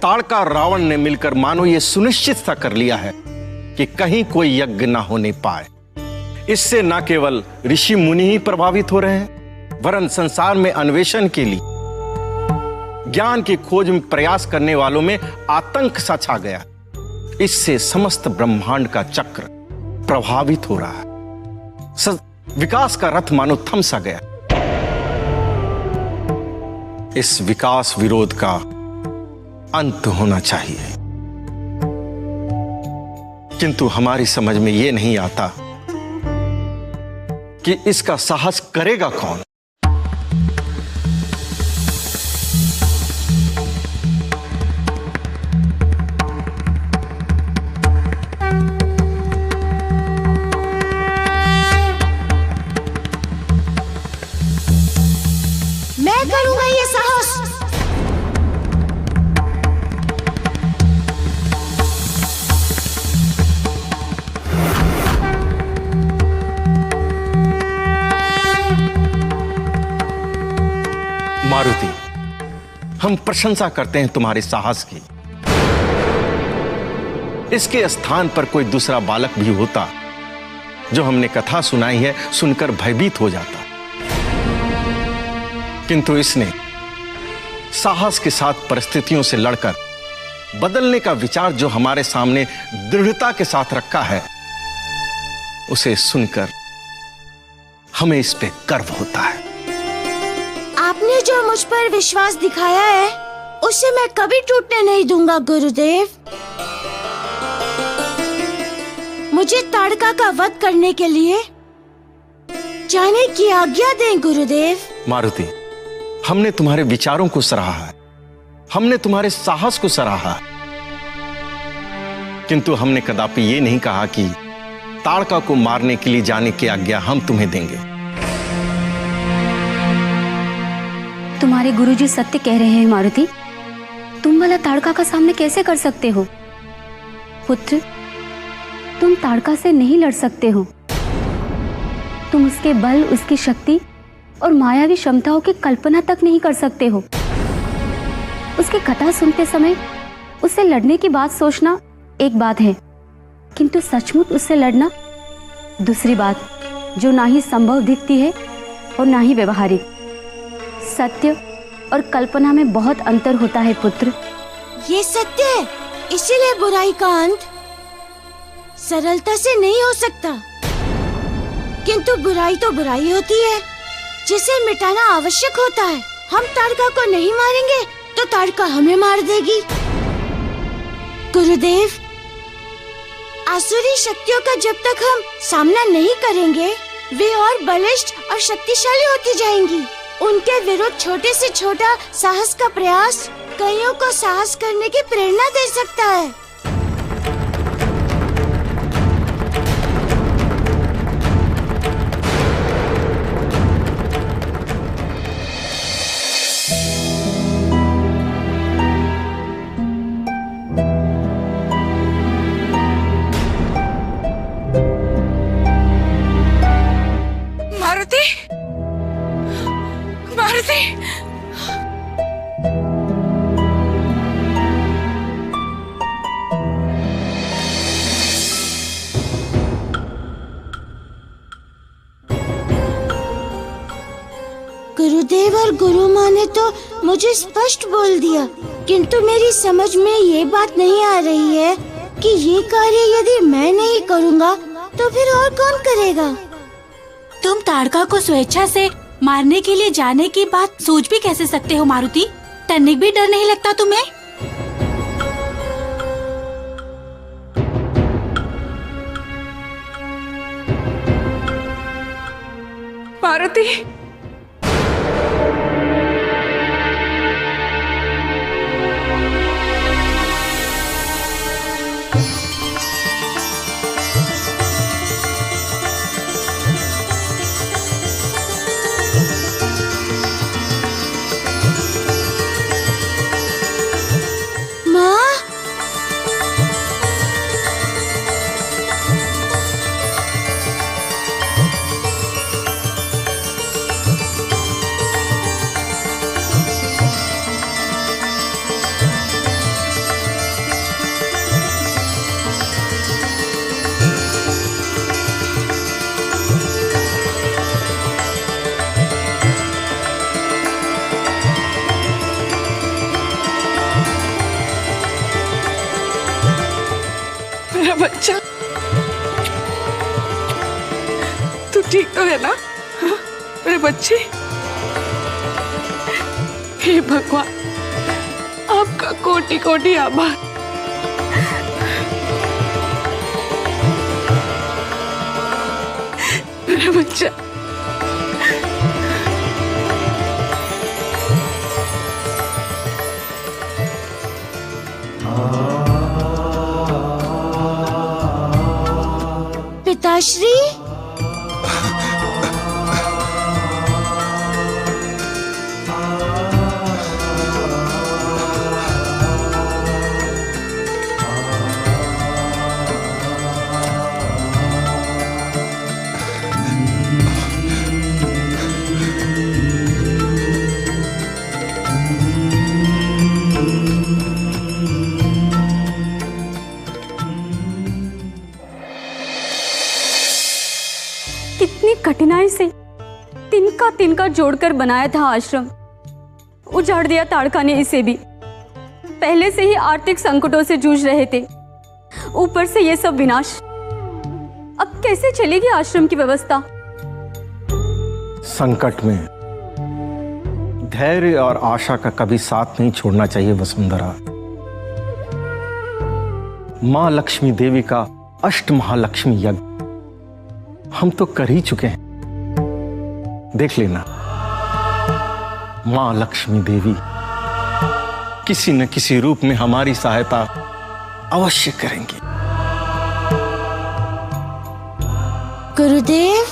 ताड़का और रावण ने मिलकर मानो ये सुनिश्चित सा कर लिया है कि कहीं कोई यज्ञ ना होने पाए। इससे न केवल ऋषि मुनि ही प्रभावित हो रहे हैं, वरन संसार में अन्वेषण के लिए ज्ञान की खोज में प्रयास करने वालों में आतंक सा छा गया। इससे समस्त ब्रह्मांड का चक्र प्रभावित हो रहा है। विकास का रथ मानो थम सा गया। इस विकास विरोध का अंत होना चाहिए, किंतु हमारी समझ में यह नहीं आता कि इसका साहस करेगा कौन। मैं करूंगा ये साहस। मारुति, हम प्रशंसा करते हैं तुम्हारे साहस की। इसके स्थान पर कोई दूसरा बालक भी होता जो हमने कथा सुनाई है सुनकर भयभीत हो जाता, किंतु इसने साहस के साथ परिस्थितियों से लड़कर बदलने का विचार जो हमारे सामने दृढ़ता के साथ रखा है, उसे सुनकर हमें इस पे गर्व होता है। आपने जो मुझ पर विश्वास दिखाया है उसे मैं कभी टूटने नहीं दूंगा गुरुदेव। मुझे ताड़का का वध करने के लिए जाने की आज्ञा दें गुरुदेव। मारुति, हमने तुम्हारे विचारों को सराहा है, हमने तुम्हारे साहस को सराहा है, किंतु हमने कदापि ये नहीं कहा कि ताड़का को मारने के लिए जाने की आज्ञा हम तुम्हें देंगे। तुम्हारे गुरुजी सत्य कह रहे हैं मारुति। तुम भला ताड़का का सामना कैसे कर सकते हो? पुत्र, तुम ताड़का से नहीं लड़ सकते हो। तुम उसके बल, उसकी शक्ति और मायावी क्षमताओं की कल्पना तक नहीं कर सकते हो। उसकी कथा सुनते समय उससे लड़ने की बात सोचना एक बात है, किंतु सचमुच उससे लड़ना दूसरी बात, जो ना ही संभव दिखती है और ना ही व्यवहारिक। सत्य और कल्पना में बहुत अंतर होता है पुत्र। ये सत्य है, इसीलिए बुराई का अंत सरलता से नहीं हो सकता। किंतु बुराई तो बुराई होती है, जिसे मिटाना आवश्यक होता है। हम ताड़का को नहीं मारेंगे तो ताड़का हमें मार देगी। गुरुदेव, आसुरी शक्तियों का जब तक हम सामना नहीं करेंगे, वे और बलिष्ठ और शक्तिशाली होती जाएंगी। उनके विरुद्ध छोटे से छोटा साहस का प्रयास कईयों को साहस करने की प्रेरणा दे सकता है। मारुति, मारुति, गुरुदेव और गुरु माँ ने तो मुझे स्पष्ट बोल दिया, किंतु मेरी समझ में ये बात नहीं आ रही है कि ये कार्य यदि मैं नहीं करूँगा तो फिर और कौन करेगा। तुम ताड़का को स्वेच्छा से मारने के लिए जाने की बात सोच भी कैसे सकते हो मारुति? तनिक भी डर नहीं लगता तुम्हें? मारुति, मेरा बच्चा, तू ठीक तो है ना? हाँ? मेरे बच्चे, हे भगवान, आपका कोटि कोटि आभार। मेरा बच्चा, पिताश्री, कितनी कठिनाई से तिनका तिनका जोड़कर बनाया था आश्रम, उजाड़ दिया ताड़का ने इसे भी। पहले से ही आर्थिक संकटों से जूझ रहे थे, ऊपर से ये सब विनाश। अब कैसे चलेगी आश्रम की व्यवस्था? संकट में धैर्य और आशा का कभी साथ नहीं छोड़ना चाहिए वसुंधरा। मां लक्ष्मी देवी का अष्टमहालक्ष्मी यज्ञ हम तो कर ही चुके हैं। देख लेना, मां लक्ष्मी देवी किसी न किसी रूप में हमारी सहायता अवश्य करेंगी। गुरुदेव,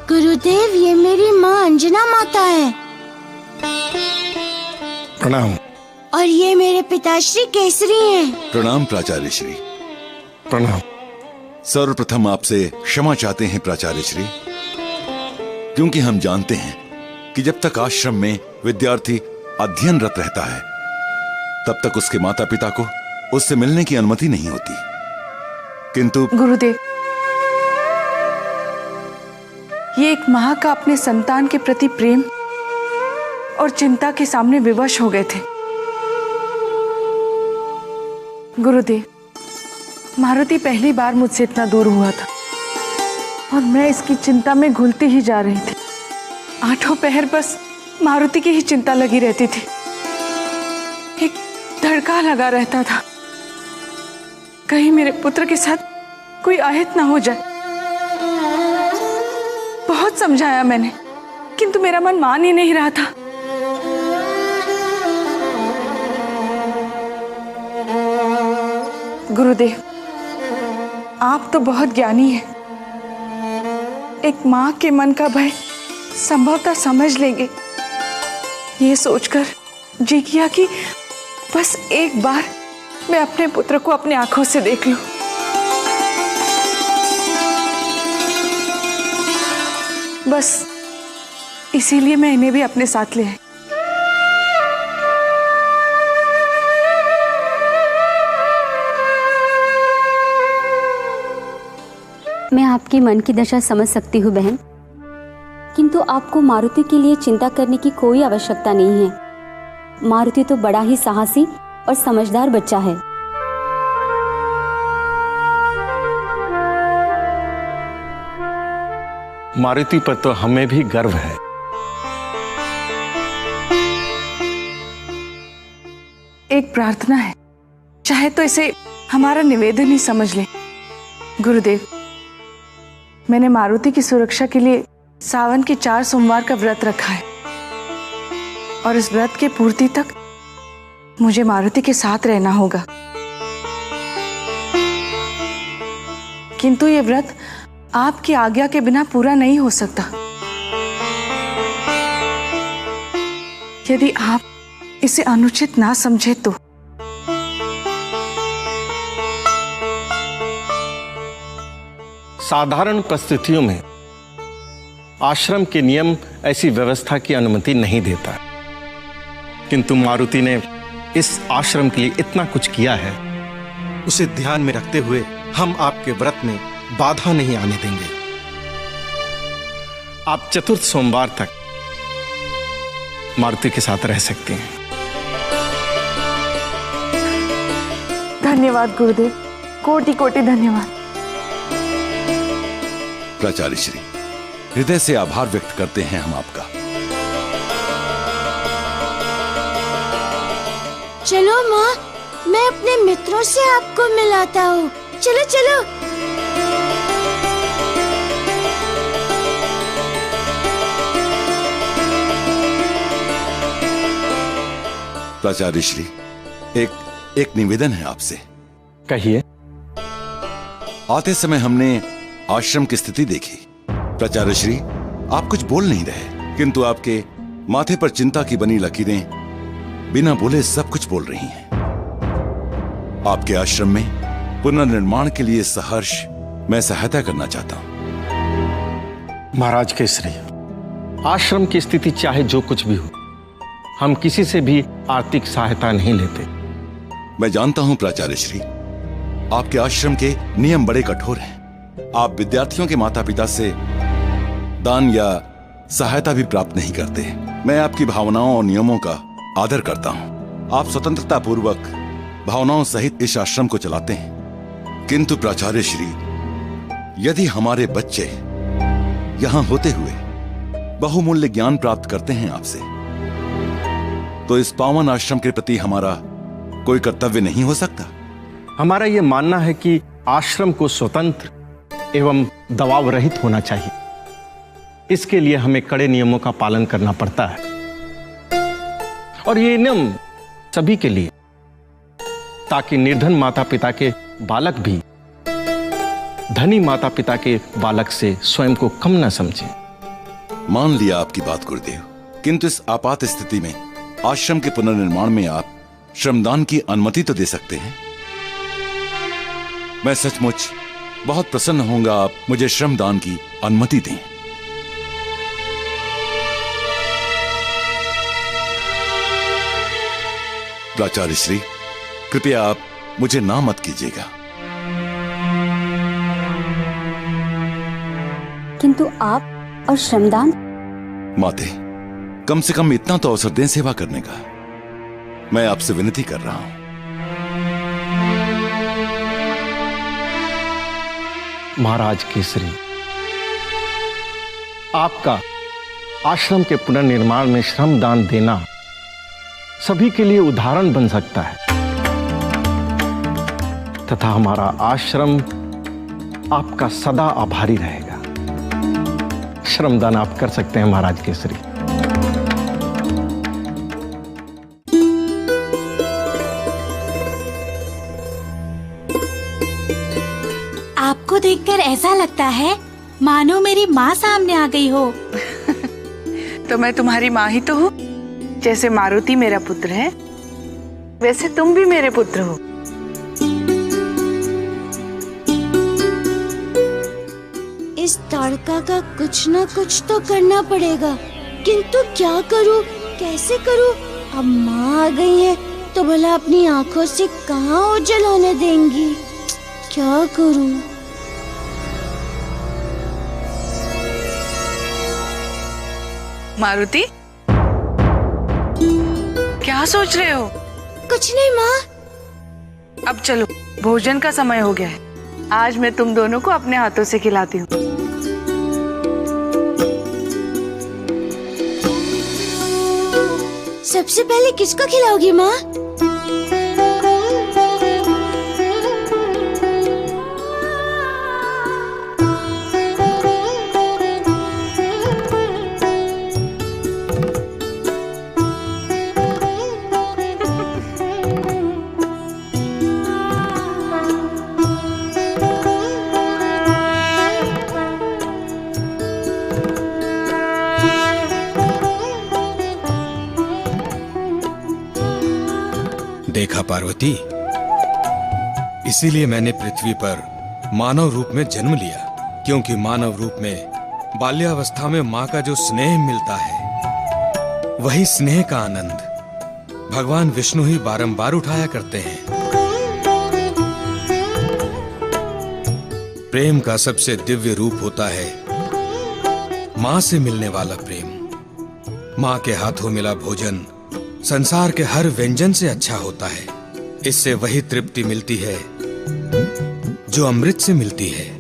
गुरुदेव, ये मेरी माँ अंजना माता है। प्रणाम। और ये मेरे पिताश्री केसरी हैं। प्रणाम प्राचार्य श्री। प्रणाम। सर्वप्रथम आपसे क्षमा चाहते हैं प्राचार्य श्री, क्योंकि हम जानते हैं कि जब तक आश्रम में विद्यार्थी अध्ययनरत रहता है तब तक उसके माता पिता को उससे मिलने की अनुमति नहीं होती। किंतु गुरुदेव, ये एक माँ का अपने संतान के प्रति प्रेम और चिंता के सामने विवश हो गए थे। गुरुदेव, मारुति पहली बार मुझसे इतना दूर हुआ था और मैं इसकी चिंता में घुलती ही जा रही थी। आठों पहर बस मारुति की ही चिंता लगी रहती थी। एक धड़का लगा रहता था, कहीं मेरे पुत्र के साथ कोई आयत ना हो जाए। बहुत समझाया मैंने, किंतु मेरा मन मान ही नहीं रहा था। गुरुदेव, आप तो बहुत ज्ञानी हैं। एक माँ के मन का भय संभवतः समझ लेंगे, ये सोचकर जी किया कि बस एक बार मैं अपने पुत्र को अपनी आंखों से देख लूं। बस इसीलिए मैं इन्हें भी अपने साथ ले आई। मैं आपकी मन की दशा समझ सकती हूँ बहन, किंतु आपको मारुति के लिए चिंता करने की कोई आवश्यकता नहीं है। मारुति तो बड़ा ही साहसी और समझदार बच्चा है। मारुति पर तो हमें भी गर्व है। एक प्रार्थना है, चाहे तो इसे हमारा निवेदन ही समझ लें। गुरुदेव, मैंने मारुति की सुरक्षा के लिए सावन के 4 सोमवार का व्रत रखा है और इस व्रत के पूर्ति तक मुझे मारुति के साथ रहना होगा। किंतु ये व्रत आपकी आज्ञा के बिना पूरा नहीं हो सकता। यदि आप इसे अनुचित ना समझे तो। साधारण परिस्थितियों में आश्रम के नियम ऐसी व्यवस्था की अनुमति नहीं देता, किंतु मारुति ने इस आश्रम के लिए इतना कुछ किया है, उसे ध्यान में रखते हुए हम आपके व्रत में बाधा नहीं आने देंगे। आप चतुर्थ सोमवार तक मारुति के साथ रह सकती हैं। धन्यवाद गुरुदेव, कोटि कोटि धन्यवाद। प्राचार्य श्री, हृदय से आभार व्यक्त करते हैं हम आपका। चलो माँ, मैं अपने मित्रों से आपको मिलाता हूँ। चलो चलो। प्राचार्य श्री, एक निवेदन है आपसे। कहिए। आते समय हमने आश्रम की स्थिति देखी। प्राचार्य श्री, आप कुछ बोल नहीं रहे, किंतु आपके माथे पर चिंता की बनी लकीरें बिना बोले सब कुछ बोल रही हैं। आपके आश्रम में पुनर्निर्माण के लिए सहर्ष मैं सहायता करना चाहता हूं। महाराज केसरी, आश्रम की स्थिति चाहे जो कुछ भी हो, हम किसी से भी आर्थिक सहायता नहीं लेते। मैं जानता हूं प्राचार्य श्री, आपके आश्रम के नियम बड़े कठोर हैं। आप विद्यार्थियों के माता पिता से दान या सहायता भी प्राप्त नहीं करते। मैं आपकी भावनाओं और नियमों का आदर करता हूं। आप स्वतंत्रता पूर्वक भावनाओं सहित इस आश्रम को चलाते हैं। किंतु प्राचार्य श्री, यदि हमारे बच्चे यहां होते हुए बहुमूल्य ज्ञान प्राप्त करते हैं आपसे, तो इस पावन आश्रम के प्रति हमारा कोई कर्तव्य नहीं हो सकता? हमारा यह मानना है कि आश्रम को स्वतंत्र एवं दबाव रहित होना चाहिए। इसके लिए हमें कड़े नियमों का पालन करना पड़ता है, और ये नियम सभी के लिए, ताकि निर्धन माता पिता के बालक भी धनी माता पिता के बालक से स्वयं को कम न समझें। मान लिया आपकी बात गुरुदेव, किंतु इस आपात स्थिति में आश्रम के पुनर्निर्माण में आप श्रमदान की अनुमति तो दे सकते हैं। मैं सचमुच बहुत प्रसन्न होऊंगा आप मुझे श्रमदान की अनुमति दें। प्राचार्य श्री, कृपया आप मुझे ना मत कीजिएगा। किंतु आप और श्रमदान? माते, कम से कम इतना तो अवसर दें सेवा करने का। मैं आपसे विनती कर रहा हूं। महाराज केसरी, आपका आश्रम के पुनर्निर्माण में श्रमदान देना सभी के लिए उदाहरण बन सकता है, तथा हमारा आश्रम आपका सदा आभारी रहेगा। श्रमदान आप कर सकते हैं महाराज केसरी। आपको देखकर ऐसा लगता है मानो मेरी माँ सामने आ गई हो। तो मैं तुम्हारी माँ ही तो हूँ। जैसे मारुति मेरा पुत्र है, वैसे तुम भी मेरे पुत्र हो। इस ताड़का का कुछ ना कुछ तो करना पड़ेगा, किंतु क्या करूं, कैसे करूं? अब माँ आ गई है तो भला अपनी आंखों से कहाँ ओझल होने देंगी? क्या करूं? मारुति, क्या सोच रहे हो? कुछ नहीं माँ। अब चलो, भोजन का समय हो गया है। आज मैं तुम दोनों को अपने हाथों से खिलाती हूँ। सबसे पहले किसको खिलाओगी माँ? देखा पार्वती, इसीलिए मैंने पृथ्वी पर मानव रूप में जन्म लिया, क्योंकि मानव रूप में बाल्यावस्था में माँ का जो स्नेह मिलता है, वही स्नेह का आनंद भगवान विष्णु ही बारंबार उठाया करते हैं। प्रेम का सबसे दिव्य रूप होता है माँ से मिलने वाला प्रेम। माँ के हाथों मिला भोजन संसार के हर व्यंजन से अच्छा होता है। इससे वही तृप्ति मिलती है जो अमृत से मिलती है।